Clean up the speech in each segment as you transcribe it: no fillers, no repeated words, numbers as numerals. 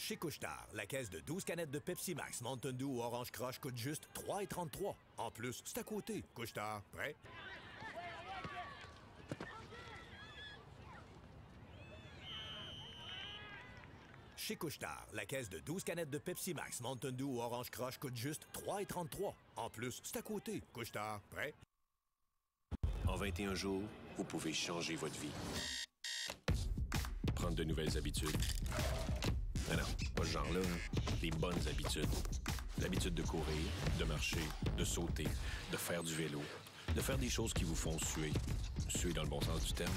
Chez Couche-Tard, la caisse de 12 canettes de Pepsi Max, Mountain Dew ou Orange Crush coûte juste 3,33. En plus, c'est à côté. Couche-Tard, prêt? Chez Couche-Tard, la caisse de 12 canettes de Pepsi Max, Mountain Dew ou Orange Crush coûte juste 3,33. En plus, c'est à côté. Couche-Tard, prêt? En 21 jours, vous pouvez changer votre vie. Prendre de nouvelles habitudes. Non, pas ce genre-là. Des bonnes habitudes. L'habitude de courir, de marcher, de sauter, de faire du vélo, de faire des choses qui vous font suer. Suer dans le bon sens du terme.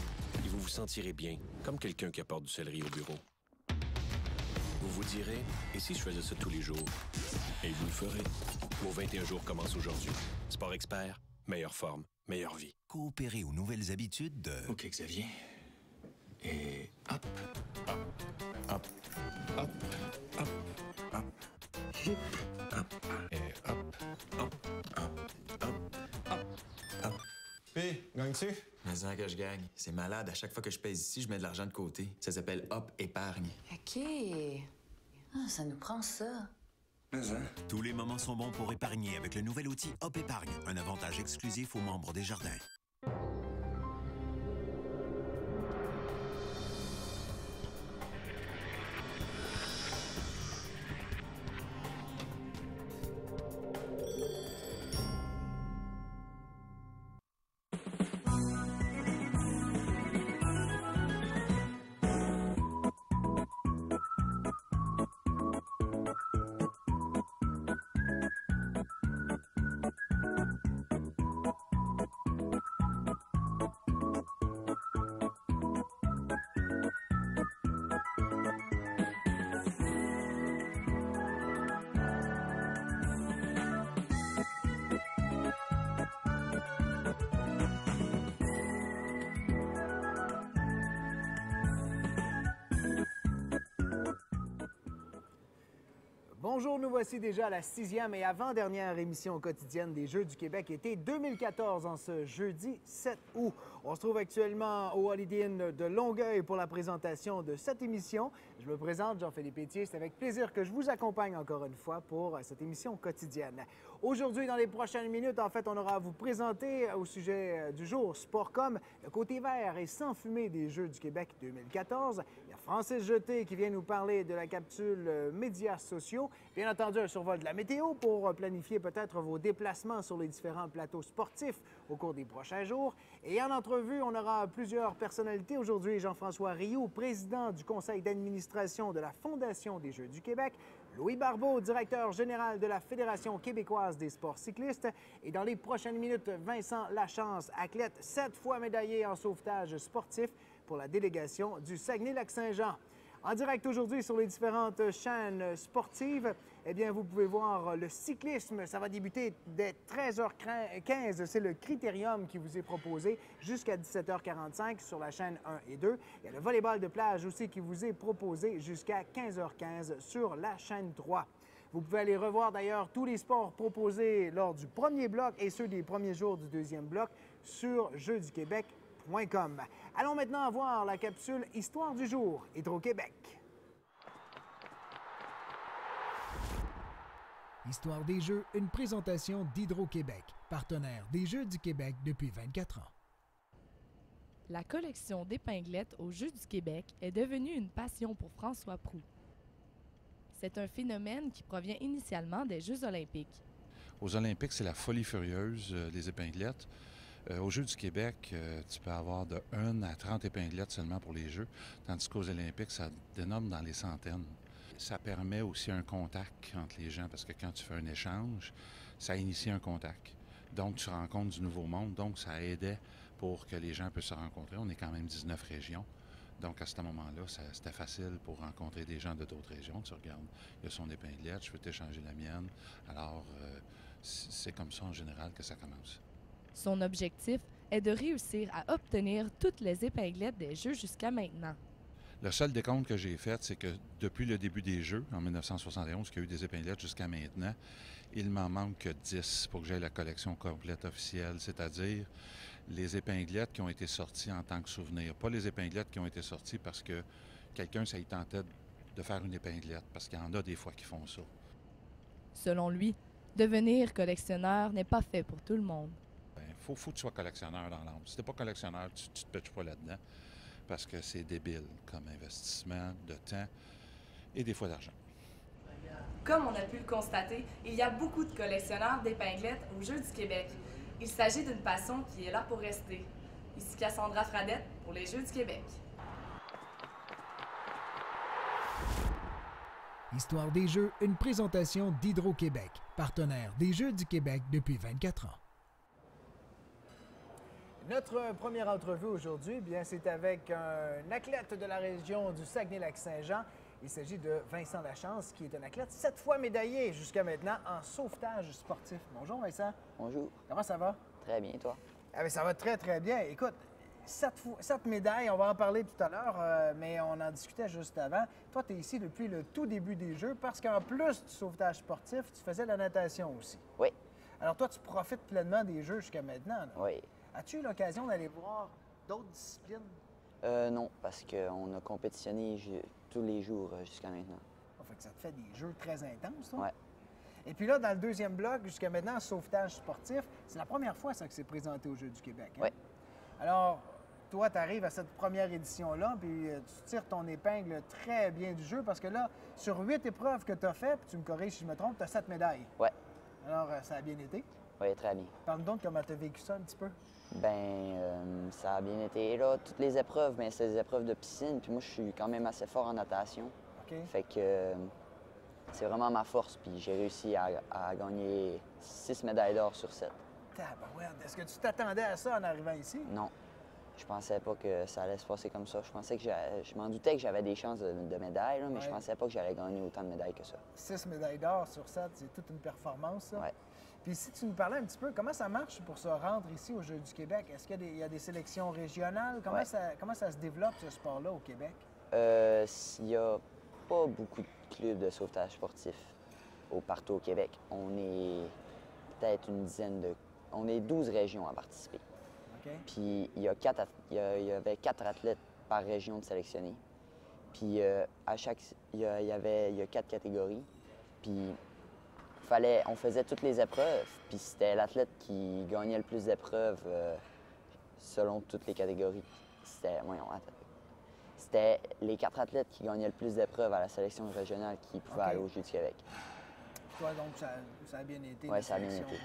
Et vous vous sentirez bien, comme quelqu'un qui apporte du céleri au bureau. Vous vous direz, et si je faisais ça tous les jours? Et vous le ferez. Vos 21 jours commencent aujourd'hui. Sport Expert, meilleure forme, meilleure vie. Coopérer aux nouvelles habitudes de... OK, Xavier. Et hop, hop, hop, hop, hop, hop, hop, et hop, hop, hop, hop, hop, hop. Puis, gagnes-tu? Mais ça que je gagne. C'est malade. À chaque fois que je pèse ici, je mets de l'argent de côté. Ça s'appelle Hop Épargne. OK. Ah, ça nous prend ça. Mais hein? Tous les moments sont bons pour épargner avec le nouvel outil Hop Épargne, un avantage exclusif aux membres des Jardins. Bonjour, nous voici déjà à la 6e et avant-dernière émission quotidienne des Jeux du Québec, été 2014, en ce jeudi 7 août. On se trouve actuellement au Holiday Inn de Longueuil pour la présentation de cette émission. Je me présente, Jean-Philippe Étier. C'est avec plaisir que je vous accompagne encore une fois pour cette émission quotidienne. Aujourd'hui, dans les prochaines minutes, en fait, on aura à vous présenter au sujet du jour Sportcom, le côté vert et sans fumée des Jeux du Québec 2014. Il y a Francis Jeté qui vient nous parler de la capsule médias sociaux. Bien entendu, un survol de la météo pour planifier peut-être vos déplacements sur les différents plateaux sportifs au cours des prochains jours. Et en entrevue, on aura plusieurs personnalités. Aujourd'hui, Jean-François Rioux, président du conseil d'administration de la Fondation des Jeux du Québec. Louis Barbeau, directeur général de la Fédération québécoise des sports cyclistes. Et dans les prochaines minutes, Vincent Lachance, athlète 7 fois médaillé en sauvetage sportif pour la délégation du Saguenay-Lac-Saint-Jean. En direct aujourd'hui sur les différentes chaînes sportives, eh bien, vous pouvez voir le cyclisme. Ça va débuter dès 13h15. C'est le critérium qui vous est proposé jusqu'à 17h45 sur la chaîne 1 et 2. Il y a le volleyball de plage aussi qui vous est proposé jusqu'à 15h15 sur la chaîne 3. Vous pouvez aller revoir d'ailleurs tous les sports proposés lors du premier bloc et ceux des premiers jours du deuxième bloc sur jeuxduquebec.com. Allons maintenant voir la capsule Histoire du jour, Hydro-Québec. Histoire des Jeux, une présentation d'Hydro-Québec, partenaire des Jeux du Québec depuis 24 ans. La collection d'épinglettes aux Jeux du Québec est devenue une passion pour François Proulx. C'est un phénomène qui provient initialement des Jeux olympiques. Aux Olympiques, c'est la folie furieuse, les épinglettes. Aux Jeux du Québec, tu peux avoir de 1 à 30 épinglettes seulement pour les Jeux, tandis qu'aux Olympiques, ça dénomme dans les centaines. Ça permet aussi un contact entre les gens, parce que quand tu fais un échange, ça initie un contact. Donc, tu rencontres du nouveau monde, donc ça aidait pour que les gens puissent se rencontrer. On est quand même 19 régions. Donc, à ce moment-là, c'était facile pour rencontrer des gens de d'autres régions. Tu regardes, il y a son épinglette, je veux t'échanger la mienne. Alors, c'est comme ça en général que ça commence. Son objectif est de réussir à obtenir toutes les épinglettes des Jeux jusqu'à maintenant. Le seul décompte que j'ai fait, c'est que depuis le début des Jeux, en 1971, qu'il y a eu des épinglettes jusqu'à maintenant, il m'en manque que 10 pour que j'aie la collection complète officielle, c'est-à-dire les épinglettes qui ont été sorties en tant que souvenir. Pas les épinglettes qui ont été sorties parce que quelqu'un, ça y tentait de faire une épinglette, parce qu'il y en a des fois qui font ça. Selon lui, devenir collectionneur n'est pas fait pour tout le monde. Il faut que tu sois collectionneur dans l'âme. Si tu n'es pas collectionneur, tu ne te pitches pas là-dedans, parce que c'est débile comme investissement de temps et des fois d'argent. Comme on a pu le constater, il y a beaucoup de collectionneurs d'épinglettes aux Jeux du Québec. Il s'agit d'une passion qui est là pour rester. Ici Cassandra Fradette pour les Jeux du Québec. Histoire des Jeux, une présentation d'Hydro-Québec, partenaire des Jeux du Québec depuis 24 ans. Notre première entrevue aujourd'hui, bien, c'est avec un athlète de la région du Saguenay-Lac-Saint-Jean. Il s'agit de Vincent Lachance, qui est un athlète 7 fois médaillé jusqu'à maintenant en sauvetage sportif. Bonjour Vincent. Bonjour. Comment ça va? Très bien, toi? Ah, bien, ça va très, très bien. Écoute, 7 médailles, on va en parler tout à l'heure, mais on en discutait juste avant. Toi, tu es ici depuis le tout début des Jeux parce qu'en plus du sauvetage sportif, tu faisais de la natation aussi. Oui. Alors toi, tu profites pleinement des Jeux jusqu'à maintenant, là. Oui. As-tu eu l'occasion d'aller voir d'autres disciplines? Non, parce qu'on a compétitionné tous les jours jusqu'à maintenant. Ça fait que ça te fait des Jeux très intenses, toi? Oui. Et puis là, dans le deuxième bloc, jusqu'à maintenant, sauvetage sportif, c'est la première fois, ça, que c'est présenté aux Jeux du Québec. Hein? Oui. Alors, toi, tu arrives à cette première édition-là, puis tu tires ton épingle très bien du jeu, parce que là, sur 8 épreuves que tu as faites, puis tu me corriges si je me trompe, tu as 7 médailles. Oui. Alors, ça a bien été. Oui, très bien. Parle-nous donc comment tu as vécu ça un petit peu. Ça a bien été. Là, toutes les épreuves, bien, c'est des épreuves de piscine, puis moi, je suis quand même assez fort en natation. OK. Fait que c'est vraiment ma force, puis j'ai réussi à gagner 6 médailles d'or sur 7. Tabarouette, est-ce que tu t'attendais à ça en arrivant ici? Non. Je pensais pas que ça allait se passer comme ça. Je pensais que je m'en doutais que j'avais des chances de médailles, là, mais je pensais pas que j'allais gagner autant de médailles que ça. 6 médailles d'or sur 7, c'est toute une performance, ça. Oui. Puis si tu nous parlais un petit peu, comment ça marche pour se rendre ici aux Jeux du Québec? Est-ce qu'il y a des sélections régionales? Comment ça se développe, ce sport-là, au Québec? Il n'y a pas beaucoup de clubs de sauvetage sportif partout au Québec. On est peut-être une dizaine de... On est 12 régions à participer. OK. Puis il y avait 4 athlètes par région de sélectionnés. Puis il y a 4 catégories. Puis on faisait toutes les épreuves. Puis c'était l'athlète qui gagnait le plus d'épreuves selon toutes les catégories. C'était les 4 athlètes qui gagnaient le plus d'épreuves à la sélection régionale qui pouvaient aller aux Jeux du Québec. Toi, donc, ça a bien été. Oui, ça a bien été.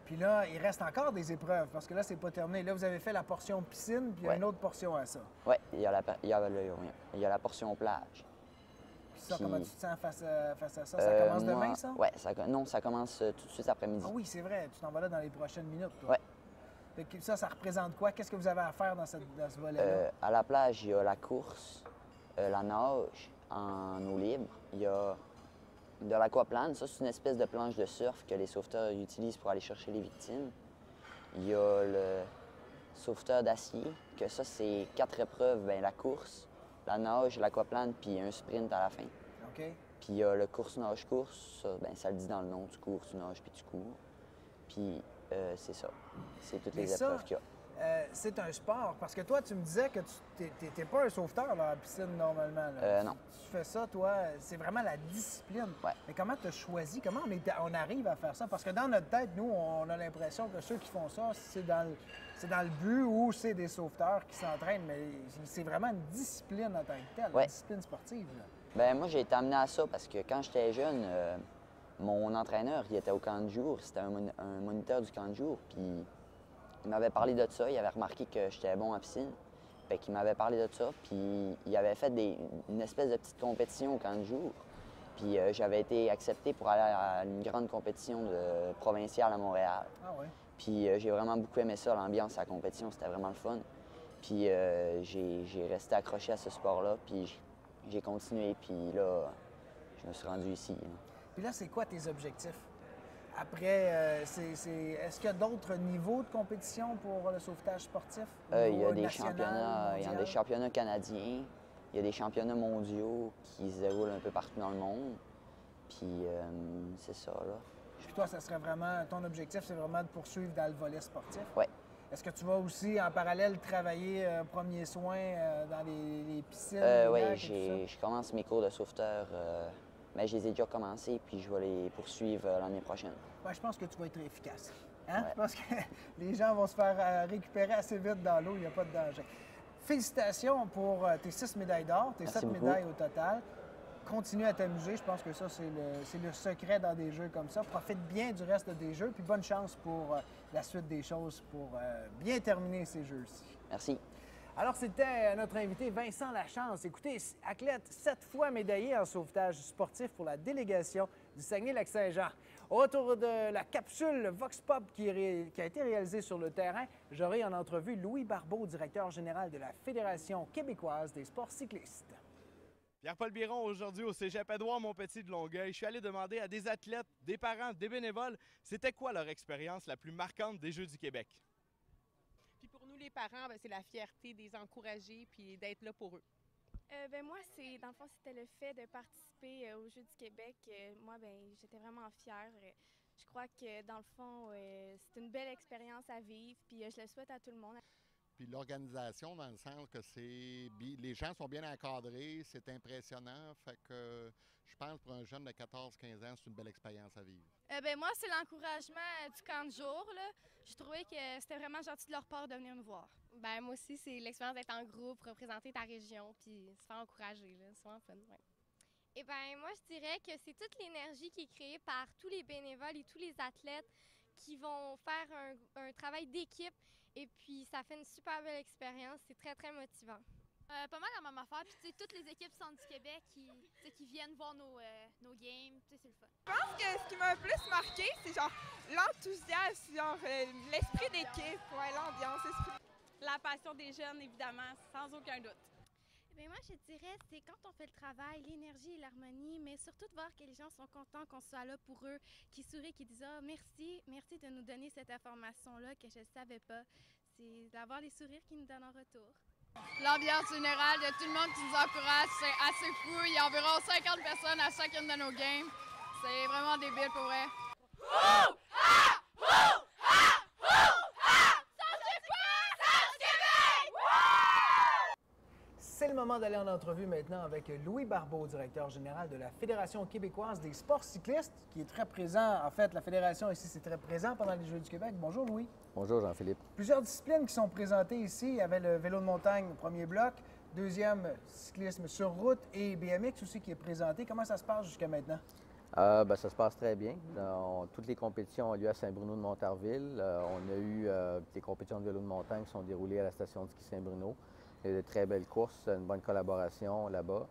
Puis là, il reste encore des épreuves, parce que là, c'est pas terminé. Là, vous avez fait la portion piscine, puis il y a une autre portion à ça. Oui, il y a la portion plage. Puis ça, comment tu te sens face à ça? Ça commence demain, ça? Oui, ça commence tout de suite après-midi. Ah oui, c'est vrai. Tu t'en vas là dans les prochaines minutes, toi. Oui. Fait que ça représente quoi? Qu'est-ce que vous avez à faire dans ce volet-là? À la plage, il y a la course, la nage en eau libre. Il y a de l'aquaplane. Ça, c'est une espèce de planche de surf que les sauveteurs utilisent pour aller chercher les victimes. Il y a le sauveteur d'acier, que ça, c'est 4 épreuves. Bien, la course, la nage, l'aquaplane, puis un sprint à la fin. OK. Puis il y a le course-nage-course. Ça, bien, ça le dit dans le nom, tu cours, tu nages, puis tu cours. Puis c'est ça. C'est toutes les épreuves qu'il y a. C'est un sport, parce que toi, tu me disais que tu n'étais pas un sauveteur dans la piscine normalement. Là. Non. Tu fais ça, toi, c'est vraiment la discipline. Ouais. Mais comment tu as choisi? Comment on arrive à faire ça? Parce que dans notre tête, nous, on a l'impression que ceux qui font ça, c'est dans le but où c'est des sauveteurs qui s'entraînent, mais c'est vraiment une discipline en tant que telle, une discipline sportive. Là. Bien, moi, j'ai été amené à ça parce que quand j'étais jeune, mon entraîneur, il était au camp de jour. C'était un moniteur du camp de jour. Puis il m'avait parlé de ça. Il avait remarqué que j'étais bon en piscine. Fait qu'il m'avait parlé de ça. Puis il avait fait une espèce de petite compétition au camp de jour. Puis j'avais été accepté pour aller à une grande compétition provinciale à Montréal. Ah ouais. Puis j'ai vraiment beaucoup aimé ça, l'ambiance à la compétition. C'était vraiment le fun. Puis j'ai resté accroché à ce sport-là. Puis j'ai continué. Puis là, je me suis rendu ici. Là. Puis là, c'est quoi tes objectifs? Après, est-ce qu'il y a d'autres niveaux de compétition pour le sauvetage sportif? Il y a des championnats, il y a des championnats canadiens, il y a des championnats mondiaux qui se déroulent un peu partout dans le monde. Puis c'est ça, là. Puis toi, ça serait vraiment, ton objectif, c'est vraiment de poursuivre dans le volet sportif? Oui. Est-ce que tu vas aussi, en parallèle, travailler premiers soins dans les piscines? Oui, je commence mes cours de sauveteur, mais je les ai déjà commencés, puis je vais les poursuivre l'année prochaine. Ouais, je pense que tu vas être efficace. Hein? Ouais. Je pense que les gens vont se faire récupérer assez vite dans l'eau, il n'y a pas de danger. Félicitations pour tes 6 médailles d'or, tes 7 médailles au total. Continue à t'amuser, je pense que ça, c'est le secret dans des jeux comme ça. Profite bien du reste des jeux, puis bonne chance pour la suite des choses pour bien terminer ces jeux-ci. Merci. Alors, c'était notre invité Vincent Lachance. Écoutez, athlète 7 fois médaillé en sauvetage sportif pour la délégation du Saguenay-Lac-Saint-Jean. Au retour de la capsule Vox Pop qui a été réalisée sur le terrain, j'aurai en entrevue Louis Barbeau, directeur général de la Fédération québécoise des sports cyclistes. Pierre-Paul Biron, aujourd'hui au Cégep Édouard-Montpetit de Longueuil. Je suis allé demander à des athlètes, des parents, des bénévoles, c'était quoi leur expérience la plus marquante des Jeux du Québec? Puis pour nous, les parents, c'est la fierté de les encourager puis d'être là pour eux. Moi, dans le fond, c'était le fait de participer aux Jeux du Québec. Moi, j'étais vraiment fière. Je crois que, dans le fond, c'est une belle expérience à vivre, puis je le souhaite à tout le monde. Puis l'organisation, dans le sens que les gens sont bien encadrés, c'est impressionnant. Fait que je pense pour un jeune de 14-15 ans, c'est une belle expérience à vivre. Moi, c'est l'encouragement du camp de jour. Je trouvais que c'était vraiment gentil de leur part de venir nous voir. Moi aussi, c'est l'expérience d'être en groupe, représenter ta région, puis se faire encourager. C'est vraiment fun. Ouais. Moi, je dirais que c'est toute l'énergie qui est créée par tous les bénévoles et tous les athlètes qui vont faire un travail d'équipe. Et puis, ça fait une super belle expérience. C'est très, très motivant. Pas mal la même affaire. Puis, toutes les équipes sont du Québec qui viennent voir nos games. C'est le fun. Je pense que ce qui m'a le plus marqué, c'est genre l'enthousiasme, l'esprit d'équipe, l'ambiance, La passion des jeunes, évidemment, sans aucun doute. Moi, je dirais, c'est quand on fait le travail, l'énergie et l'harmonie, mais surtout de voir que les gens sont contents qu'on soit là pour eux, qui sourient, qui disent « Ah, merci de nous donner cette information-là que je ne savais pas. » C'est d'avoir les sourires qui nous donnent en retour. L'ambiance générale de tout le monde qui nous encourage, c'est assez fou. Il y a environ 50 personnes à chacune de nos games. C'est vraiment débile pour vrai. C'est le moment d'aller en entrevue maintenant avec Louis Barbeau, directeur général de la Fédération québécoise des sports cyclistes, qui est très présent. En fait, la Fédération ici, c'est très présent pendant les Jeux du Québec. Bonjour, Louis. Bonjour, Jean-Philippe. Plusieurs disciplines qui sont présentées ici. Il y avait le vélo de montagne, premier bloc. Deuxième, cyclisme sur route et BMX aussi qui est présenté. Comment ça se passe jusqu'à maintenant? Ça se passe très bien. Toutes les compétitions ont lieu à Saint-Bruno-de-Montarville. On a eu des compétitions de vélo de montagne qui sont déroulées à la station de ski Saint-Bruno. Il y a de très belles courses, une bonne collaboration là-bas.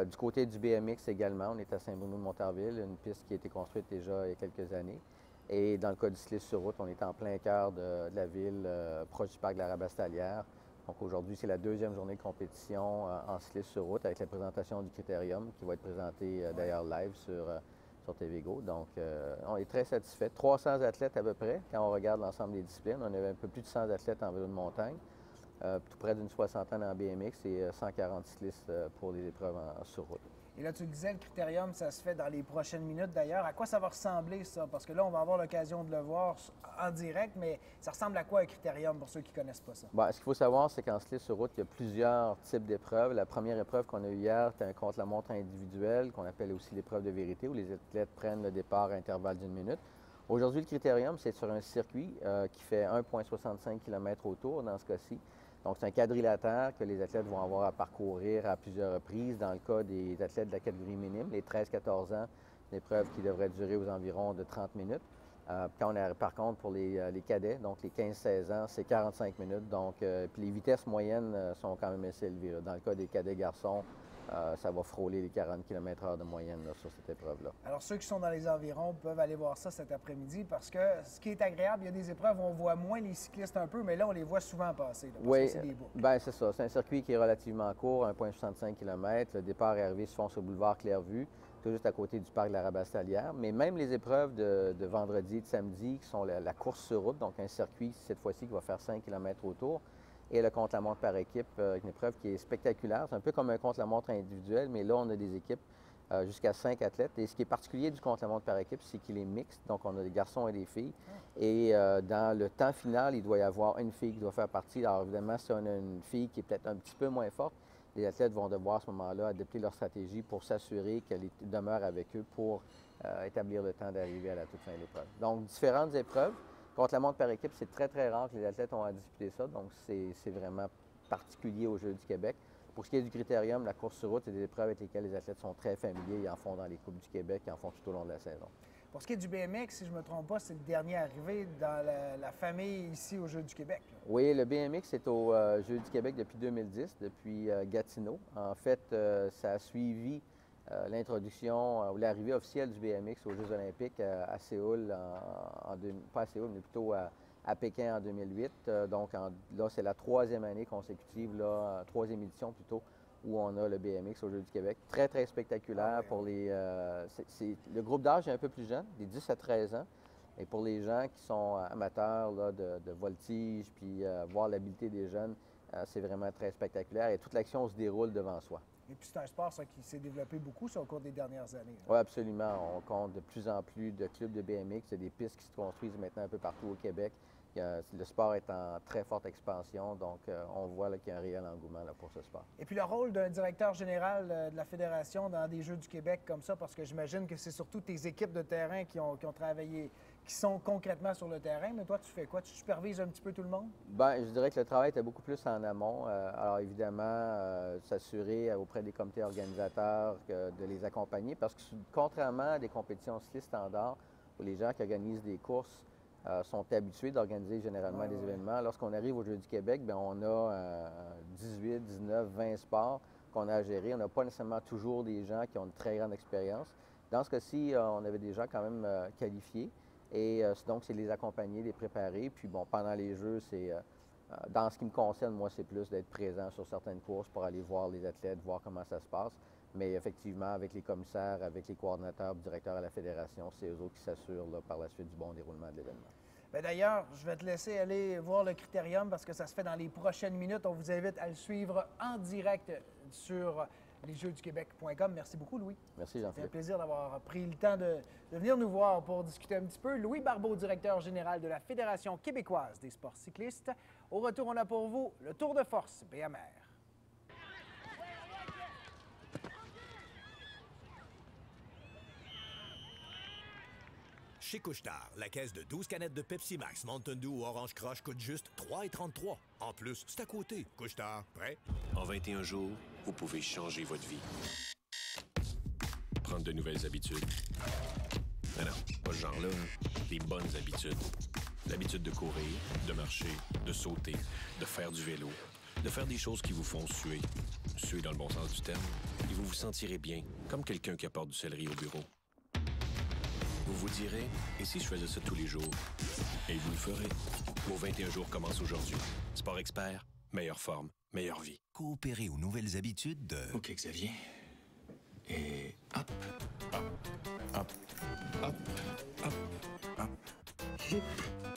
Du côté du BMX également, on est à Saint-Bruno-de-Montarville, une piste qui a été construite déjà il y a quelques années. Et dans le cas du cyclisme sur route, on est en plein cœur de la ville, proche du parc de la Rabastalière. Donc aujourd'hui, c'est la deuxième journée de compétition en cyclisme sur route avec la présentation du Critérium qui va être présenté d'ailleurs live sur TVgo. Donc on est très satisfait. 300 athlètes à peu près quand on regarde l'ensemble des disciplines. On avait un peu plus de 100 athlètes en vélo de montagne. Tout près d'une soixantaine en BMX et 140 cyclistes pour les épreuves sur route. Et là, tu le disais, le Critérium, ça se fait dans les prochaines minutes d'ailleurs. À quoi ça va ressembler, ça? Parce que là, on va avoir l'occasion de le voir en direct, mais ça ressemble à quoi un Critérium pour ceux qui ne connaissent pas ça? Ce qu'il faut savoir, c'est qu'en cyclisme sur route, il y a plusieurs types d'épreuves. La première épreuve qu'on a eue hier, c'était un contre-la-montre individuel, qu'on appelle aussi l'épreuve de vérité, où les athlètes prennent le départ à intervalle d'1 minute. Aujourd'hui, le Critérium, c'est sur un circuit qui fait 1,65 km autour dans ce cas-ci. Donc, c'est un quadrilatère que les athlètes vont avoir à parcourir à plusieurs reprises. Dans le cas des athlètes de la catégorie minime, les 13-14 ans, une épreuve qui devrait durer aux environs de 30 minutes. Quand on est, par contre, pour les cadets, donc les 15-16 ans, c'est 45 minutes. Donc, puis les vitesses moyennes sont quand même assez élevées. Dans le cas des cadets garçons, ça va frôler les 40 km/h de moyenne sur cette épreuve-là. Alors, ceux qui sont dans les environs peuvent aller voir ça cet après-midi parce que ce qui est agréable, il y a des épreuves où on voit moins les cyclistes un peu, mais là, on les voit souvent passer. Là, parce que c'est des boucles. C'est ça. C'est un circuit qui est relativement court, 1,65 km. Le départ et arrivée se font sur le boulevard Clairvue, tout juste à côté du parc de la Rabastalière. Mais même les épreuves de vendredi et de samedi, qui sont la course sur route, donc un circuit, cette fois-ci, qui va faire 5 km autour, et le contre-la-montre par équipe, une épreuve qui est spectaculaire. C'est un peu comme un contre-la-montre individuel, mais là, on a des équipes jusqu'à 5 athlètes. Et ce qui est particulier du contre-la-montre par équipe, c'est qu'il est mixte, donc on a des garçons et des filles. Et dans le temps final, il doit y avoir une fille qui doit faire partie. Alors évidemment, si on a une fille qui est peut-être un petit peu moins forte, les athlètes vont devoir à ce moment-là adopter leur stratégie pour s'assurer qu'elle demeure avec eux pour établir le temps d'arriver à la toute fin de l'épreuve. Donc, différentes épreuves. Contre-la-montre par équipe, c'est très, très rare que les athlètes ont à disputer ça, donc c'est vraiment particulier aux Jeux du Québec. Pour ce qui est du critérium, la course sur route, c'est des épreuves avec lesquelles les athlètes sont très familiers. Ils en font dans les Coupes du Québec, ils en font tout au long de la saison. Pour ce qui est du BMX, si je ne me trompe pas, c'est le dernier arrivé dans la famille ici aux Jeux du Québec. Là. Oui, le BMX est aux Jeux du Québec depuis 2010, depuis Gatineau. En fait, ça a suivi l'introduction ou l'arrivée officielle du BMX aux Jeux olympiques à Séoul, pas à Séoul, mais plutôt à Pékin en 2008. Donc là, c'est la troisième année consécutive, troisième édition plutôt, où on a le BMX aux Jeux du Québec. Très, très spectaculaire pour les... le groupe d'âge est un peu plus jeune, des 10 à 13 ans. Et pour les gens qui sont amateurs là, de voltige, puis voir l'habileté des jeunes, c'est vraiment très spectaculaire. Et toute l'action se déroule devant soi. Et puis c'est un sport ça, qui s'est développé beaucoup au cours des dernières années. Oui, absolument. On compte de plus en plus de clubs de BMX. Il y a des pistes qui se construisent maintenant un peu partout au Québec. Le sport est en très forte expansion, donc on voit qu'il y a un réel engouement là, pour ce sport. Et puis le rôle d'un directeur général de la Fédération dans des Jeux du Québec comme ça, parce que j'imagine que c'est surtout tes équipes de terrain qui ont travaillé, qui sont concrètement sur le terrain, mais toi, tu fais quoi? Tu supervises un petit peu tout le monde? Bien, je dirais que le travail était beaucoup plus en amont. Alors évidemment, s'assurer auprès des comités organisateurs de les accompagner, parce que contrairement à des compétitions ski standards, où les gens qui organisent des courses sont habitués d'organiser généralement des événements. Lorsqu'on arrive aux Jeux du Québec, bien, on a 18, 19, 20 sports qu'on a à gérer. On n'a pas nécessairement toujours des gens qui ont une très grande expérience. Dans ce cas-ci, on avait des gens quand même qualifiés. Et donc, c'est de les accompagner, de les préparer. Puis bon, pendant les Jeux, c'est dans ce qui me concerne, moi, c'est plus d'être présent sur certaines courses pour aller voir les athlètes, voir comment ça se passe. Mais effectivement, avec les commissaires, avec les coordonnateurs, le directeur à la Fédération, c'est eux autres qui s'assurent par la suite du bon déroulement de l'événement. D'ailleurs, je vais te laisser aller voir le critérium parce que ça se fait dans les prochaines minutes. On vous invite à le suivre en direct sur lesjeuxduquebec.com. Merci beaucoup, Louis. Merci, Jean-Philippe. C'est un plaisir d'avoir pris le temps de venir nous voir pour discuter un petit peu. Louis Barbeau, directeur général de la Fédération québécoise des sports cyclistes. Au retour, on a pour vous le Tour de force BMR. Chez Couche-Tard, la caisse de 12 canettes de Pepsi Max, Mountain Dew ou Orange Crush coûte juste 3,33 $. En plus, c'est à côté. Couche-Tard, prêt? En 21 jours, vous pouvez changer votre vie. Prendre de nouvelles habitudes. Mais non, pas ce genre-là. Des bonnes habitudes. L'habitude de courir, de marcher, de sauter, de faire du vélo, de faire des choses qui vous font suer. Suer dans le bon sens du terme. Et vous vous sentirez bien, comme quelqu'un qui apporte du céleri au bureau. Vous vous direz, et si je faisais ça tous les jours? Et vous le ferez. Vos 21 jours commencent aujourd'hui. Sport Expert, meilleure forme, meilleure vie. Coopérer aux nouvelles habitudes de... OK, Xavier. Et hop, hop, hop, hop, hop, hop,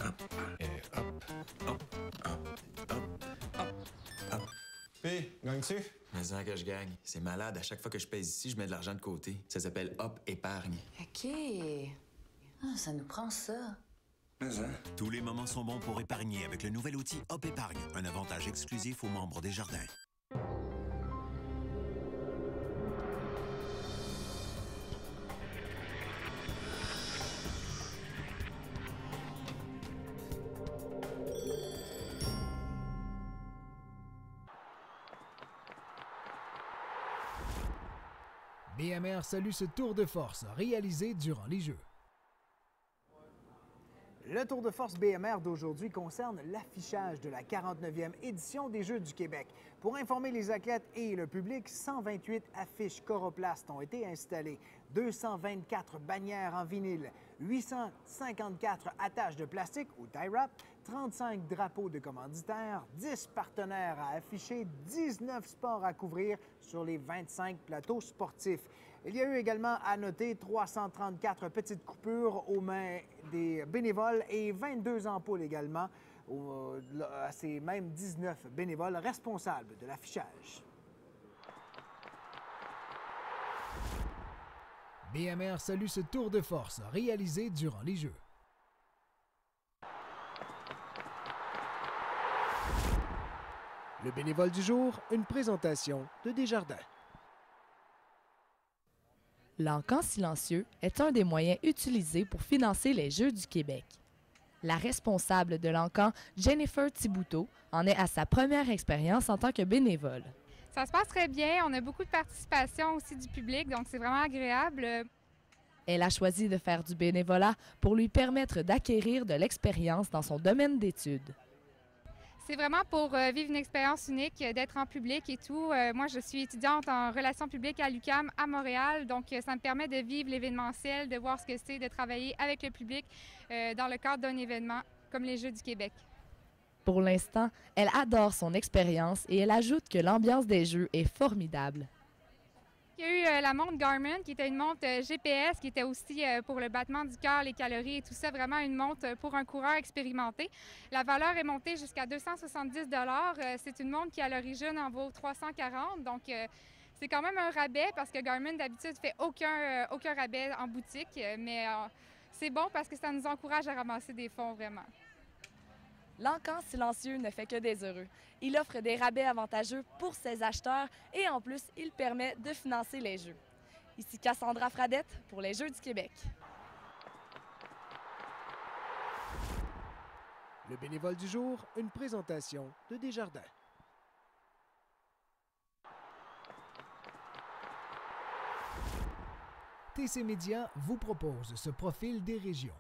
hop, et hop, hop, hop, hop, hop. Puis, gagnes-tu? Mais ça que je gagne. C'est malade. À chaque fois que je pèse ici, je mets de l'argent de côté. Ça s'appelle Hop Épargne. OK. Ah, ça nous prend ça. Tous les moments sont bons pour épargner avec le nouvel outil Hop Épargne, un avantage exclusif aux membres des Jardins. BMR salue ce tour de force réalisé durant les Jeux. Le Tour de force BMR d'aujourd'hui concerne l'affichage de la 49e édition des Jeux du Québec. Pour informer les athlètes et le public, 128 affiches choroplastes ont été installées, 224 bannières en vinyle, 854 attaches de plastique ou tie wrap, 35 drapeaux de commanditaires, 10 partenaires à afficher, 19 sports à couvrir sur les 25 plateaux sportifs. Il y a eu également à noter 334 petites coupures aux mains des bénévoles et 22 ampoules également à ces mêmes 19 bénévoles responsables de l'affichage. BMR salue ce tour de force réalisé durant les Jeux. Le bénévole du jour, une présentation de Desjardins. L'encan silencieux est un des moyens utilisés pour financer les Jeux du Québec. La responsable de l'encan, Jennifer Thibouteau, en est à sa première expérience en tant que bénévole. Ça se passe très bien. On a beaucoup de participation aussi du public, donc c'est vraiment agréable. Elle a choisi de faire du bénévolat pour lui permettre d'acquérir de l'expérience dans son domaine d'études. C'est vraiment pour vivre une expérience unique, d'être en public et tout. Moi, je suis étudiante en relations publiques à l'UQAM à Montréal, donc ça me permet de vivre l'événementiel, de voir ce que c'est, de travailler avec le public dans le cadre d'un événement comme les Jeux du Québec. Pour l'instant, elle adore son expérience et elle ajoute que l'ambiance des Jeux est formidable. Il y a eu la montre Garmin, qui était une montre GPS, qui était aussi pour le battement du cœur, les calories et tout ça, vraiment une montre pour un coureur expérimenté. La valeur est montée jusqu'à 270 $. C'est une montre qui, à l'origine, en vaut 340 $. Donc, c'est quand même un rabais parce que Garmin, d'habitude, ne fait aucun rabais en boutique. Mais c'est bon parce que ça nous encourage à ramasser des fonds, vraiment. L'encan silencieux ne fait que des heureux. Il offre des rabais avantageux pour ses acheteurs et en plus, il permet de financer les Jeux. Ici Cassandra Fradette pour les Jeux du Québec. Le bénévole du jour, une présentation de Desjardins. TC Média vous propose ce profil des régions.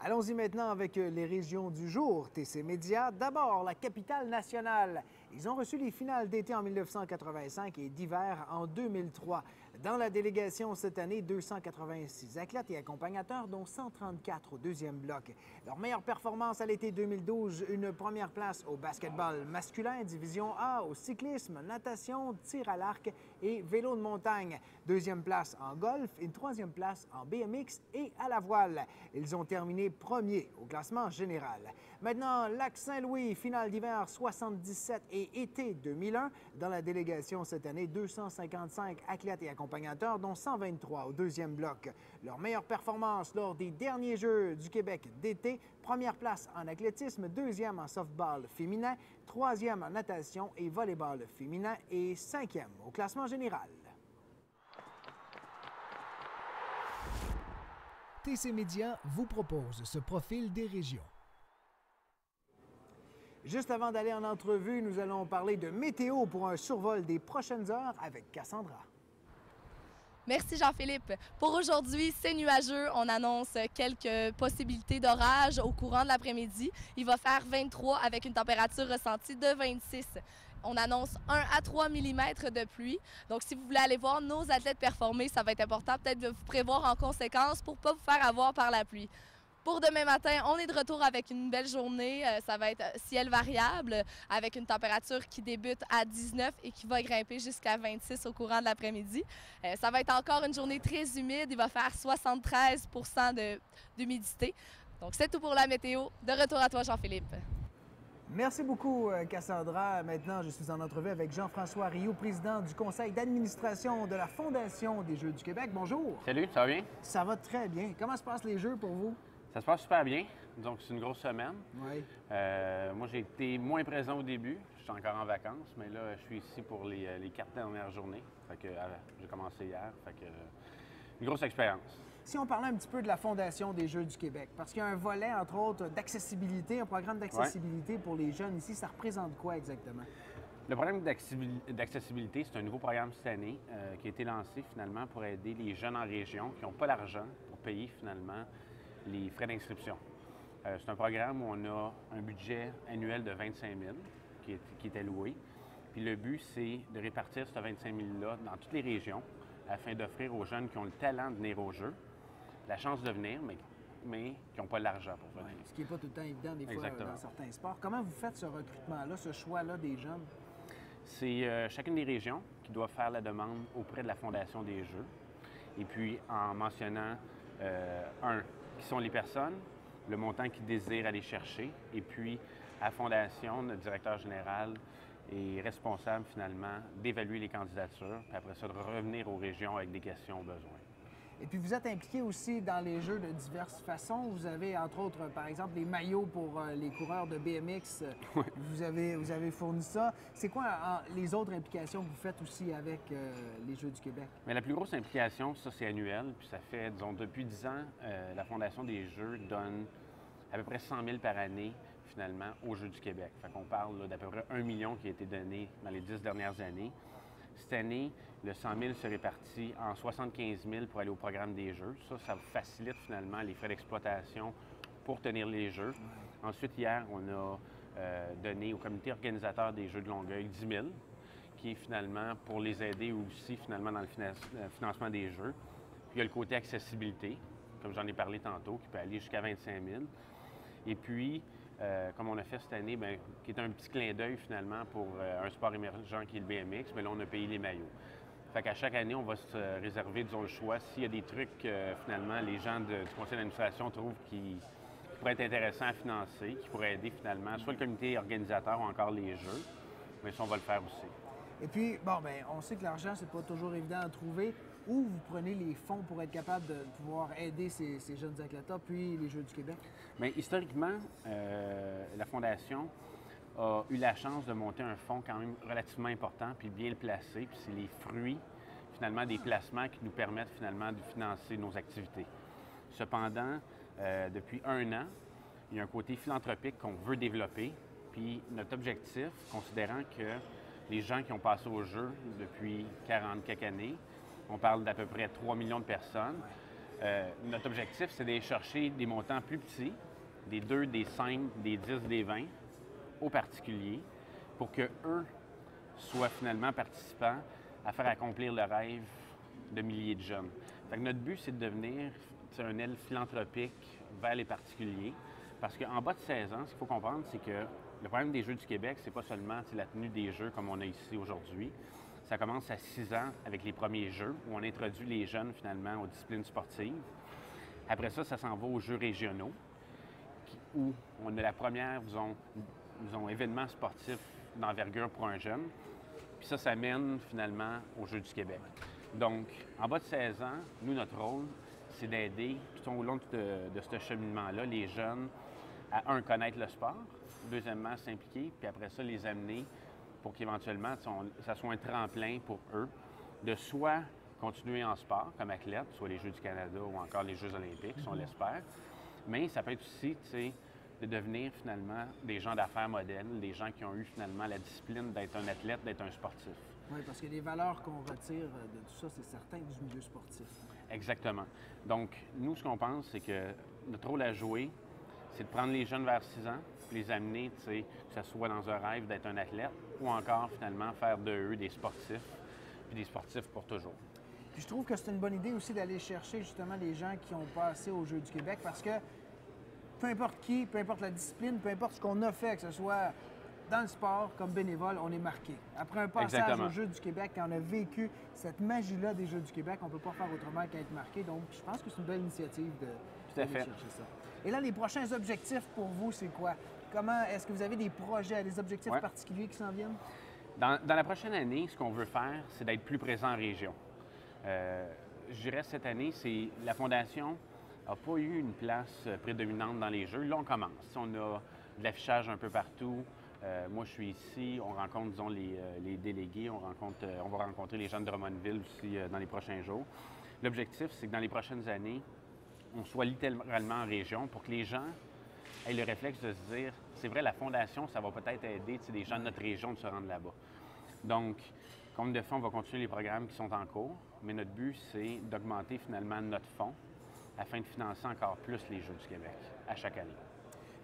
Allons-y maintenant avec les régions du jour. TC Média, d'abord la capitale nationale. Ils ont reçu les finales d'été en 1985 et d'hiver en 2003. Dans la délégation cette année, 286 athlètes et accompagnateurs, dont 134 au deuxième bloc. Leur meilleure performance à l'été 2012, une première place au basketball masculin, division A, au cyclisme, natation, tir à l'arc et vélo de montagne. Deuxième place en golf, une troisième place en BMX et à la voile. Ils ont terminé premiers au classement général. Maintenant, Lac-Saint-Louis, finale d'hiver 77 et été 2001. Dans la délégation cette année, 255 athlètes et accompagnateurs, dont 123 au deuxième bloc. Leur meilleure performance lors des derniers Jeux du Québec d'été, première place en athlétisme, deuxième en softball féminin, troisième en natation et volleyball féminin et cinquième au classement général. TC Média vous propose ce profil des régions. Juste avant d'aller en entrevue, nous allons parler de météo pour un survol des prochaines heures avec Cassandra. Merci Jean-Philippe. Pour aujourd'hui, c'est nuageux. On annonce quelques possibilités d'orage au courant de l'après-midi. Il va faire 23 avec une température ressentie de 26. On annonce 1 à 3 mm de pluie. Donc, si vous voulez aller voir nos athlètes performer, ça va être important peut-être de vous prévoir en conséquence pour ne pas vous faire avoir par la pluie. Pour demain matin, on est de retour avec une belle journée. Ça va être ciel variable avec une température qui débute à 19 et qui va grimper jusqu'à 26 au courant de l'après-midi. Ça va être encore une journée très humide. Il va faire 73 % d'humidité. Donc, c'est tout pour la météo. De retour à toi, Jean-Philippe. Merci beaucoup, Cassandra. Maintenant, je suis en entrevue avec Jean-François Rioux, président du conseil d'administration de la Fondation des Jeux du Québec. Bonjour. Salut, ça va bien? Ça va très bien. Comment se passent les Jeux pour vous? Ça se passe super bien. Donc, c'est une grosse semaine. Oui. Moi, j'ai été moins présent au début. Je suis encore en vacances, mais là, je suis ici pour les 4 dernières journées. Fait que j'ai commencé hier. Fait que une grosse expérience. Si on parlait un petit peu de la Fondation des Jeux du Québec, parce qu'il y a un volet, entre autres, d'accessibilité, un programme d'accessibilité pour les jeunes ici, ça représente quoi exactement? Le programme d'accessibilité, c'est un nouveau programme cette année qui a été lancé finalement pour aider les jeunes en région qui n'ont pas l'argent pour payer finalement les frais d'inscription. C'est un programme où on a un budget annuel de 25 000 qui est alloué. Puis le but, c'est de répartir ce 25 000-là dans toutes les régions afin d'offrir aux jeunes qui ont le talent de venir au jeu la chance de venir, mais qui n'ont pas l'argent pour venir. Ce qui n'est pas tout le temps évident des fois Exactement. dans certains sports. Comment vous faites ce recrutement-là, ce choix-là des jeunes? C'est chacune des régions qui doit faire la demande auprès de la Fondation des Jeux. Et puis, en mentionnant, qui sont les personnes, le montant qu'ils désirent aller chercher. Et puis, à la Fondation, notre directeur général est responsable finalement d'évaluer les candidatures, puis après ça, de revenir aux régions avec des questions au besoin. Et puis vous êtes impliqué aussi dans les jeux de diverses façons. Vous avez, entre autres, par exemple, les maillots pour les coureurs de BMX. Oui. Vous avez fourni ça. C'est quoi les autres implications que vous faites aussi avec les Jeux du Québec? Mais la plus grosse implication, ça, c'est annuel. Puis ça fait, disons, depuis 10 ans, la Fondation des Jeux donne à peu près 100 000 par année, finalement, aux Jeux du Québec. Fait qu'on parle d'à peu près 1 million qui a été donné dans les 10 dernières années. Cette année, le 100 000 se répartit en 75 000 pour aller au programme des Jeux. Ça facilite finalement les frais d'exploitation pour tenir les Jeux. Ensuite, hier, on a donné au comité organisateur des Jeux de Longueuil 10 000, qui est finalement pour les aider aussi finalement dans le financement des Jeux. Puis il y a le côté accessibilité, comme j'en ai parlé tantôt, qui peut aller jusqu'à 25 000. Et puis, comme on a fait cette année, bien, qui est un petit clin d'œil finalement pour un sport émergent qui est le BMX, mais là, on a payé les maillots. Fait qu'à chaque année, on va se réserver, disons, le choix. S'il y a des trucs, finalement, les gens du conseil d'administration trouvent qui pourraient être intéressants à financer, qui pourraient aider finalement, soit le comité organisateur ou encore les Jeux, mais ça, on va le faire aussi. Et puis, bon, bien, on sait que l'argent, c'est pas toujours évident à trouver. Où vous prenez les fonds pour être capable de pouvoir aider ces jeunes athlètes-là, puis les Jeux du Québec? Bien, historiquement, la Fondation a eu la chance de monter un fonds quand même relativement important, puis bien le placer. Puis c'est les fruits, finalement, des placements qui nous permettent finalement de financer nos activités. Cependant, depuis 1 an, il y a un côté philanthropique qu'on veut développer. Puis notre objectif, considérant que les gens qui ont passé au jeu depuis 40 quelques années, on parle d'à peu près 3 millions de personnes. Notre objectif, c'est d'aller chercher des montants plus petits, des 2, des 5, des 10, des 20, aux particuliers, pour qu'eux soient finalement participants à faire accomplir le rêve de milliers de jeunes. Fait que notre but, c'est de devenir un aile philanthropique vers les particuliers, parce qu'en bas de 16 ans, ce qu'il faut comprendre, c'est que le problème des Jeux du Québec, c'est pas seulement la tenue des Jeux comme on a ici aujourd'hui. Ça commence à 6 ans avec les premiers Jeux, où on introduit les jeunes, finalement, aux disciplines sportives. Après ça, ça s'en va aux Jeux régionaux, où on a la première, disons, événement sportif d'envergure pour un jeune. Puis ça mène, finalement, aux Jeux du Québec. Donc, en bas de 16 ans, nous, notre rôle, c'est d'aider, tout au long de ce cheminement-là, les jeunes à, un, connaître le sport, deuxièmement, s'impliquer, puis après ça, les amener pour qu'éventuellement, ça soit un tremplin pour eux de soit continuer en sport comme athlète, soit les Jeux du Canada ou encore les Jeux olympiques, si on l'espère, mais ça peut être aussi, tu sais, de devenir finalement des gens d'affaires modèles, des gens qui ont eu finalement la discipline d'être un athlète, d'être un sportif. Oui, parce que les valeurs qu'on retire de tout ça, c'est certain du milieu sportif. Exactement. Donc, nous, ce qu'on pense, c'est que notre rôle à jouer, c'est de prendre les jeunes vers 6 ans, puis les amener, tu sais, que ce soit dans un rêve d'être un athlète, ou encore, finalement, faire de eux des sportifs, puis des sportifs pour toujours. Puis je trouve que c'est une bonne idée aussi d'aller chercher, justement, les gens qui ont passé aux Jeux du Québec, parce que peu importe qui, peu importe la discipline, peu importe ce qu'on a fait, que ce soit dans le sport, comme bénévole, on est marqué. Après un passage aux Jeux du Québec, quand on a vécu cette magie-là des Jeux du Québec, on ne peut pas faire autrement qu'être marqué. Donc, je pense que c'est une belle initiative d'aller chercher ça. Et là, les prochains objectifs pour vous, c'est quoi? Comment est-ce que vous avez des projets, des objectifs particuliers qui s'en viennent? Dans la prochaine année, ce qu'on veut faire, c'est d'être plus présent en région. Je dirais cette année, c'est la Fondation n'a pas eu une place prédominante dans les Jeux. Là, on commence. On a de l'affichage un peu partout. Moi, je suis ici. On rencontre, disons, les délégués. On va rencontrer les gens de Drummondville aussi dans les prochains jours. L'objectif, c'est que dans les prochaines années, on soit littéralement en région pour que les gens aient le réflexe de se dire, c'est vrai, la Fondation, ça va peut-être aider des gens de notre région de se rendre là-bas. Donc, comme de fait, on va continuer les programmes qui sont en cours, mais notre but, c'est d'augmenter finalement notre fonds afin de financer encore plus les Jeux du Québec à chaque année.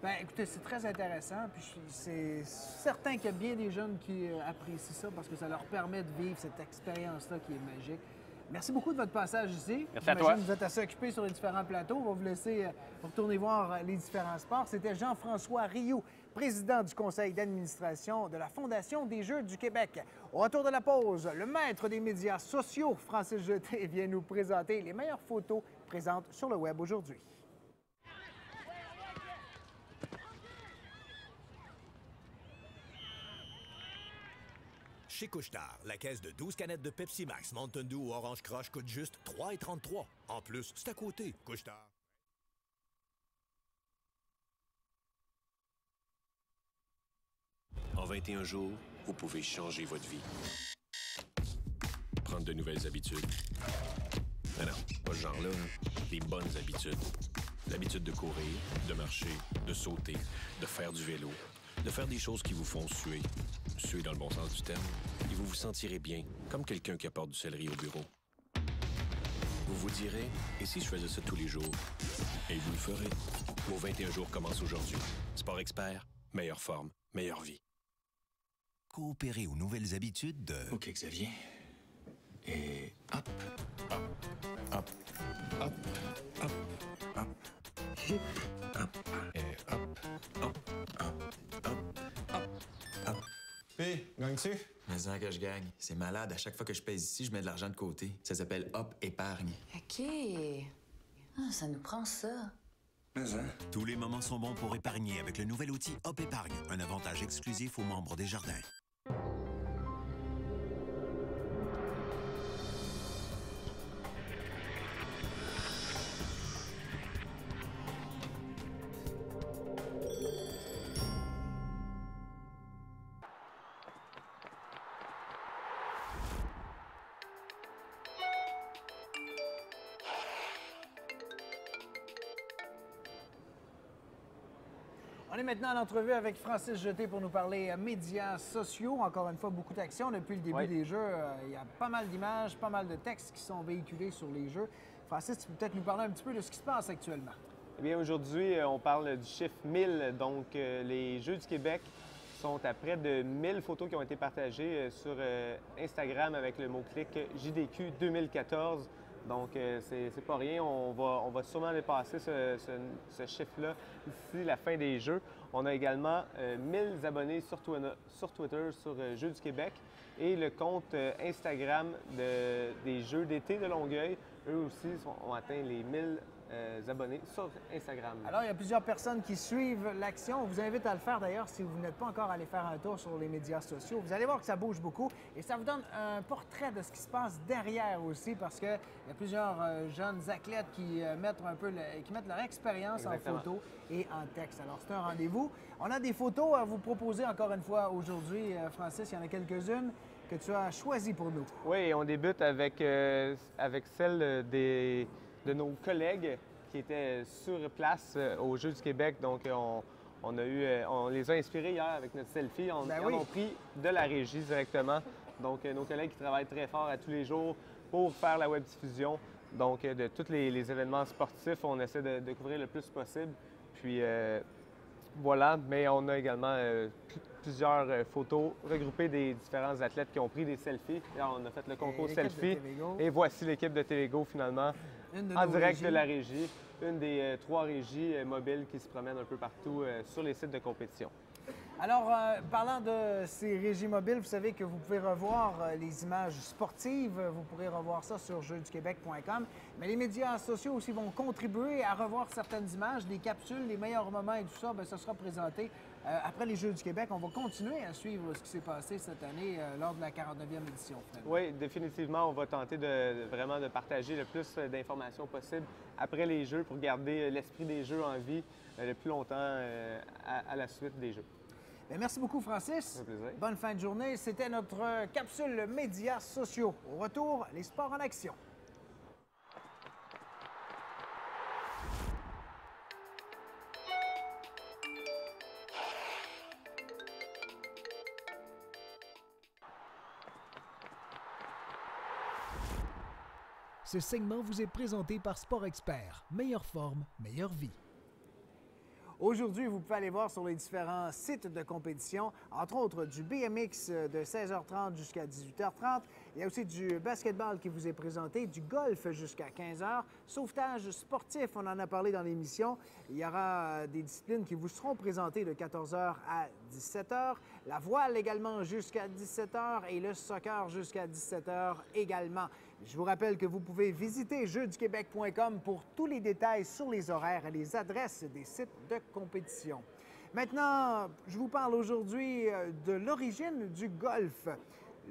Bien, écoutez, c'est très intéressant. Puis c'est certain qu'il y a bien des jeunes qui apprécient ça parce que ça leur permet de vivre cette expérience-là qui est magique. Merci beaucoup de votre passage ici. Merci à toi. Vous êtes assez occupé sur les différents plateaux. On va vous laisser retourner voir les différents sports. C'était Jean-François Rioux, président du conseil d'administration de la Fondation des Jeux du Québec. Au retour de la pause, le maître des médias sociaux, Francis Jeté, vient nous présenter les meilleures photos présentes sur le web aujourd'hui. Chez Couche-Tard, la caisse de 12 canettes de Pepsi Max, Mountain Dew ou Orange Crush coûte juste 3,33 $. En plus, c'est à côté. Couche-Tard. En 21 jours, vous pouvez changer votre vie. Prendre de nouvelles habitudes. Non, pas ce genre-là. Des bonnes habitudes. L'habitude de courir, de marcher, de sauter, de faire du vélo, de faire des choses qui vous font suer. Suer dans le bon sens du terme. Et vous vous sentirez bien, comme quelqu'un qui apporte du céleri au bureau. Vous vous direz, et si je faisais ça tous les jours? Et vous le ferez. Vos 21 jours commencent aujourd'hui. Sport Expert, meilleure forme, meilleure vie. Coopérer aux nouvelles habitudes de... OK, Xavier. Et hop, hop, hop, hop, hop, hop, hip, hop, et hop, hop, hop, hop, hop, hop. Puis, gagnes-tu? Mais ça que je gagne. C'est malade. À chaque fois que je pèse ici, je mets de l'argent de côté. Ça s'appelle Hop Épargne. OK. Ah, ça nous prend ça. Tous les moments sont bons pour épargner avec le nouvel outil Hop Épargne, un avantage exclusif aux membres des Jardins. On est maintenant en entrevue avec Francis Jeté pour nous parler médias sociaux. Encore une fois, beaucoup d'actions depuis le début des jeux. Il y a pas mal d'images, pas mal de textes qui sont véhiculés sur les jeux. Francis, tu peux peut-être nous parler un petit peu de ce qui se passe actuellement? Eh bien, aujourd'hui, on parle du chiffre 1000. Donc, les Jeux du Québec sont à près de 1000 photos qui ont été partagées sur Instagram avec le mot-clic JDQ 2014. Donc, c'est pas rien. On va sûrement dépasser ce chiffre-là d'ici la fin des Jeux. On a également 1000 abonnés sur Twitter, sur Jeux du Québec. Et le compte Instagram des Jeux d'été de Longueuil, eux aussi ont atteint les 1000 abonnés sur Instagram. Alors, il y a plusieurs personnes qui suivent l'action. On vous invite à le faire d'ailleurs si vous n'êtes pas encore allé faire un tour sur les médias sociaux. Vous allez voir que ça bouge beaucoup et ça vous donne un portrait de ce qui se passe derrière aussi parce qu'il y a plusieurs jeunes athlètes qui mettent leur expérience en photo et en texte. Alors, c'est un rendez-vous. On a des photos à vous proposer encore une fois aujourd'hui. Francis, il y en a quelques-unes que tu as choisies pour nous. Oui, on débute avec celle de nos collègues qui étaient sur place aux Jeux du Québec. Donc, on les a inspirés hier avec notre selfie. On ont pris de la régie directement. Donc, nos collègues qui travaillent très fort à tous les jours pour faire la web-diffusion. Donc, de tous les événements sportifs, on essaie de couvrir le plus possible. Puis, voilà. Mais on a également plusieurs photos regroupées des différents athlètes qui ont pris des selfies. Là, on a fait le concours selfie. Et voici l'équipe de Télégo, finalement. En direct de la régie, une des 3 régies mobiles qui se promènent un peu partout sur les sites de compétition. Alors, parlant de ces régies mobiles, vous savez que vous pouvez revoir les images sportives. Vous pourrez revoir ça sur jeuxduquebec.com. Mais les médias sociaux aussi vont contribuer à revoir certaines images, des capsules, les meilleurs moments et tout ça. Bien, ça sera présenté après les Jeux du Québec. On va continuer à suivre ce qui s'est passé cette année lors de la 49e édition. Finalement. Oui, définitivement, on va tenter vraiment de partager le plus d'informations possible après les Jeux pour garder l'esprit des Jeux en vie le plus longtemps à la suite des Jeux. Bien, merci beaucoup, Francis. Un plaisir. Bonne fin de journée. C'était notre capsule médias sociaux. Au retour, les sports en action. Ce segment vous est présenté par Sport Expert. Meilleure forme, meilleure vie. Aujourd'hui, vous pouvez aller voir sur les différents sites de compétition, entre autres du BMX de 16h30 jusqu'à 18h30. Il y a aussi du basketball qui vous est présenté, du golf jusqu'à 15h, sauvetage sportif, on en a parlé dans l'émission. Il y aura des disciplines qui vous seront présentées de 14h à 17h, la voile également jusqu'à 17h et le soccer jusqu'à 17h également. Je vous rappelle que vous pouvez visiter jeuxduquebec.com pour tous les détails sur les horaires et les adresses des sites de compétition. Maintenant, je vous parle aujourd'hui de l'origine du golf.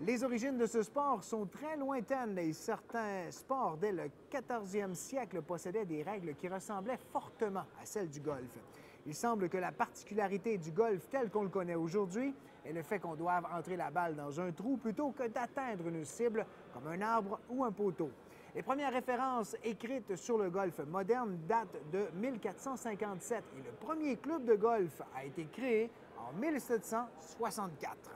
Les origines de ce sport sont très lointaines et certains sports dès le 14e siècle possédaient des règles qui ressemblaient fortement à celles du golf. Il semble que la particularité du golf tel qu'on le connaît aujourd'hui est le fait qu'on doive entrer la balle dans un trou plutôt que d'atteindre une cible comme un arbre ou un poteau. Les premières références écrites sur le golf moderne datent de 1457 et le premier club de golf a été créé en 1764.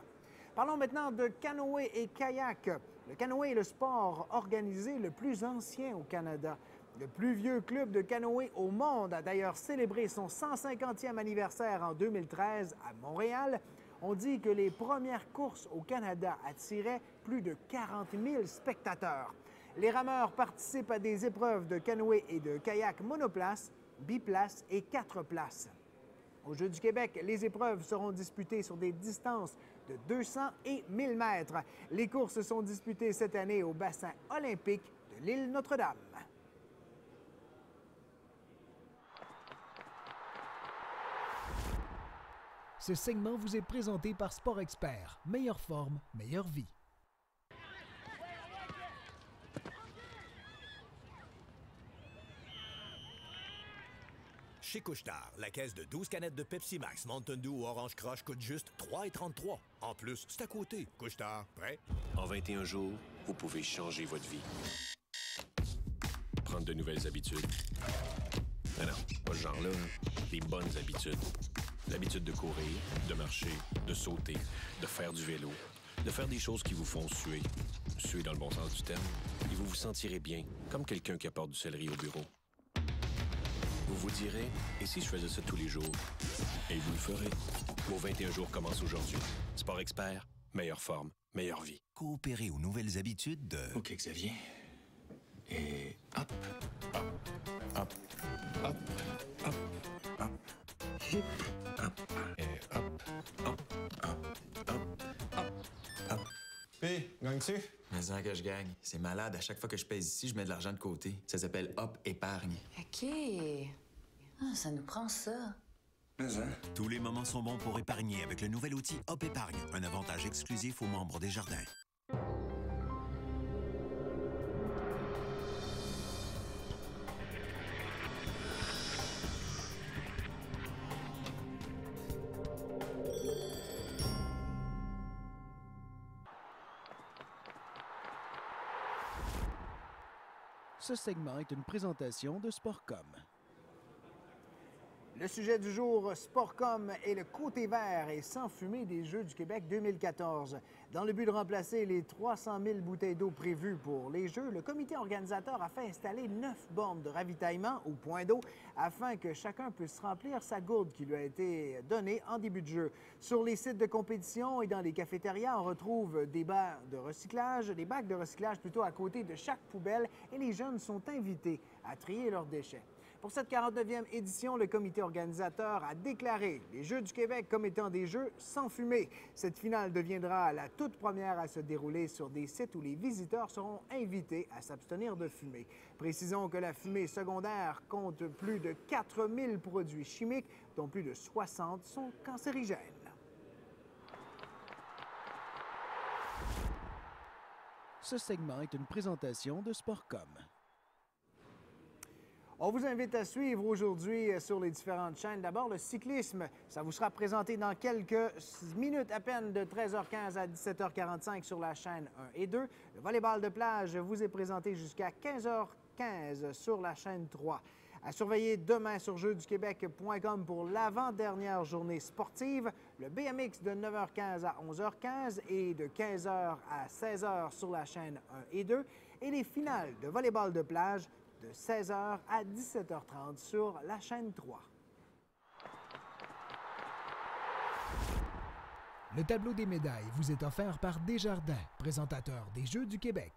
Parlons maintenant de canoë et kayak. Le canoë est le sport organisé le plus ancien au Canada. Le plus vieux club de canoë au monde a d'ailleurs célébré son 150e anniversaire en 2013 à Montréal. On dit que les premières courses au Canada attiraient plus de 40 000 spectateurs. Les rameurs participent à des épreuves de canoë et de kayak monoplace, biplace et 4 places. Aux Jeux du Québec, les épreuves seront disputées sur des distances de 200 et 1000 mètres. Les courses sont disputées cette année au bassin olympique de l'île Notre-Dame. Ce segment vous est présenté par Sport Expert. Meilleure forme, meilleure vie. Chez Couche-Tard, la caisse de 12 canettes de Pepsi Max Mountain Dew ou Orange Crush coûte juste 3,33 $. En plus, c'est à côté. Couche-Tard, prêt? En 21 jours, vous pouvez changer votre vie. Prendre de nouvelles habitudes. Non, pas ce genre-là. Des bonnes habitudes. L'habitude de courir, de marcher, de sauter, de faire du vélo, de faire des choses qui vous font suer. Suer dans le bon sens du terme. Et vous vous sentirez bien, comme quelqu'un qui apporte du céleri au bureau. Vous vous direz, et si je faisais ça tous les jours? Et vous le ferez. Vos 21 jours commencent aujourd'hui. Sport Expert, meilleure forme, meilleure vie. Coopérer aux nouvelles habitudes de... OK, Xavier. Et hop, hop, hop, hop, hop, hop, hip, hop, et hop, hop, hop, hop, hop, hop. Puis, gagnes-tu? Mais ça que je gagne. C'est malade. À chaque fois que je pèse ici, je mets de l'argent de côté. Ça s'appelle Hop Épargne. OK. Ah, ça nous prend ça. Tous les moments sont bons pour épargner avec le nouvel outil Hop Épargne, un avantage exclusif aux membres des Jardins. Ce segment est une présentation de Sportcom. Le sujet du jour, Sportcom, est le côté vert et sans fumée des Jeux du Québec 2014. Dans le but de remplacer les 300 000 bouteilles d'eau prévues pour les Jeux, le comité organisateur a fait installer 9 bornes de ravitaillement ou points d'eau afin que chacun puisse remplir sa gourde qui lui a été donnée en début de jeu. Sur les sites de compétition et dans les cafétérias, on retrouve des bacs de recyclage plutôt à côté de chaque poubelle et les jeunes sont invités à trier leurs déchets. Pour cette 49e édition, le comité organisateur a déclaré les Jeux du Québec comme étant des Jeux sans fumée. Cette finale deviendra la toute première à se dérouler sur des sites où les visiteurs seront invités à s'abstenir de fumer. Précisons que la fumée secondaire compte plus de 4000 produits chimiques, dont plus de 60 sont cancérigènes. Ce segment est une présentation de Sportcom. On vous invite à suivre aujourd'hui sur les différentes chaînes. D'abord, le cyclisme, ça vous sera présenté dans quelques minutes à peine de 13h15 à 17h45 sur la chaîne 1 et 2. Le volleyball de plage vous est présenté jusqu'à 15h15 sur la chaîne 3. À surveiller demain sur jeuxduquebec.com pour l'avant-dernière journée sportive. Le BMX de 9h15 à 11h15 et de 15h à 16h sur la chaîne 1 et 2. Et les finales de volleyball de plage de 16h à 17h30 sur la chaîne 3. Le tableau des médailles vous est offert par Desjardins, présentateur des Jeux du Québec.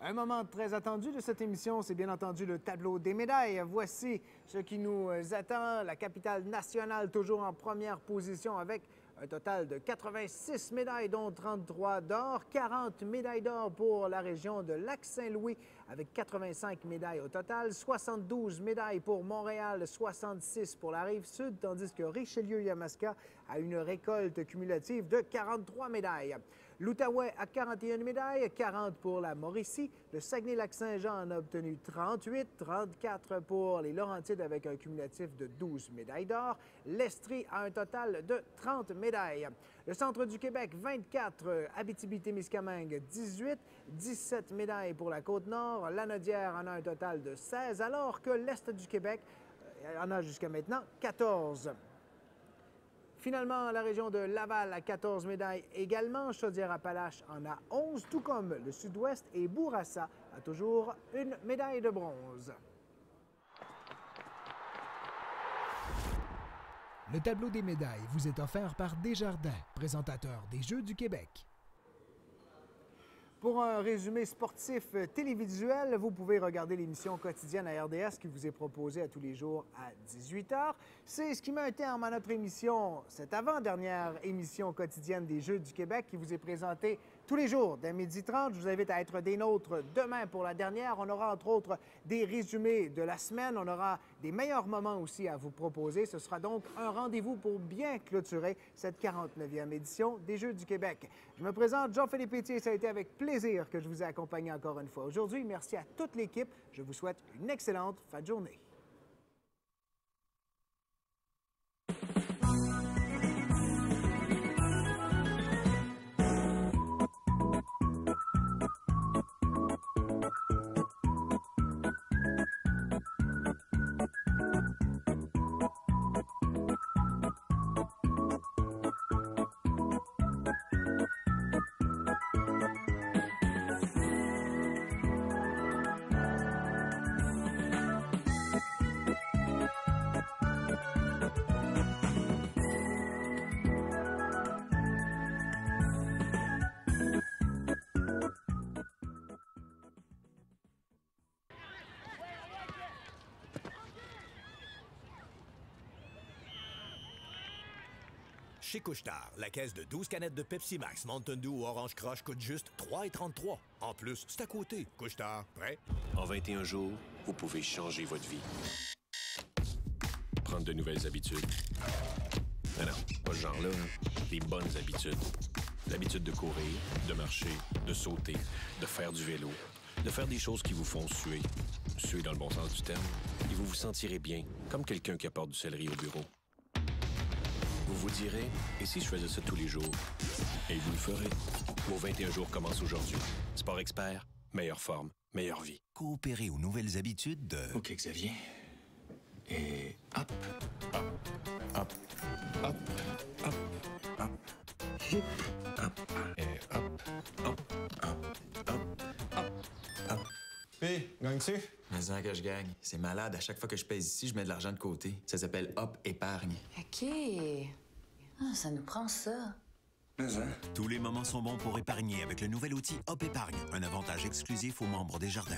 Un moment très attendu de cette émission, c'est bien entendu le tableau des médailles. Voici ce qui nous attend. La capitale nationale toujours en première position avec un total de 86 médailles, dont 33 d'or, 40 médailles d'or pour la région de Lac-Saint-Louis avec 85 médailles au total, 72 médailles pour Montréal, 66 pour la Rive-Sud, tandis que Richelieu-Yamaska a une récolte cumulative de 43 médailles. L'Outaouais a 41 médailles, 40 pour la Mauricie. Le Saguenay-Lac-Saint-Jean en a obtenu 38, 34 pour les Laurentides avec un cumulatif de 12 médailles d'or. L'Estrie a un total de 30 médailles. Le centre du Québec, 24, Abitibi-Témiscamingue, 18, 17 médailles pour la Côte-Nord. Lanaudière en a un total de 16, alors que l'Est du Québec en a jusqu'à maintenant 14. Finalement, la région de Laval a 14 médailles également. Chaudière-Appalaches en a 11, tout comme le Sud-Ouest, et Bourassa a toujours une médaille de bronze. Le tableau des médailles vous est offert par Desjardins, présentateur des Jeux du Québec. Pour un résumé sportif télévisuel, vous pouvez regarder l'émission quotidienne à RDS qui vous est proposée à tous les jours à 18h. C'est ce qui met un terme à notre émission, cette avant-dernière émission quotidienne des Jeux du Québec qui vous est présentée tous les jours dès 12h30. Je vous invite à être des nôtres demain pour la dernière. On aura entre autres des résumés de la semaine. On aura des meilleurs moments aussi à vous proposer. Ce sera donc un rendez-vous pour bien clôturer cette 49e édition des Jeux du Québec. Je me présente Jean-Philippe Etier. Ça a été avec plaisir que je vous ai accompagné encore une fois aujourd'hui. Merci à toute l'équipe. Je vous souhaite une excellente fin de journée. Chez Couche-Tard, la caisse de 12 canettes de Pepsi Max, Mountain Dew ou Orange Crush coûte juste 3,33 $. En plus, c'est à côté. Couche-Tard, prêt? En 21 jours, vous pouvez changer votre vie. Prendre de nouvelles habitudes. Non, pas ce genre-là. Des bonnes habitudes. L'habitude de courir, de marcher, de sauter, de faire du vélo, de faire des choses qui vous font suer. Suer dans le bon sens du terme. Et vous vous sentirez bien, comme quelqu'un qui apporte du céleri au bureau. Vous vous direz, et si je faisais ça tous les jours? Et vous le ferez. Vos 21 jours commencent aujourd'hui. Sport Expert, meilleure forme, meilleure vie. Coopérer aux nouvelles habitudes de... OK, Xavier. Et hop, hop, hop, hop, hop, hop, hip, hop, et hop, hop, hop, hop, hop, hop. Puis, gagnes-tu? Mais ça que je gagne. C'est malade. À chaque fois que je pèse ici, je mets de l'argent de côté. Ça s'appelle Hop Épargne. OK. Ah, ça nous prend ça. Tous les moments sont bons pour épargner avec le nouvel outil Hop Épargne, un avantage exclusif aux membres des Jardins.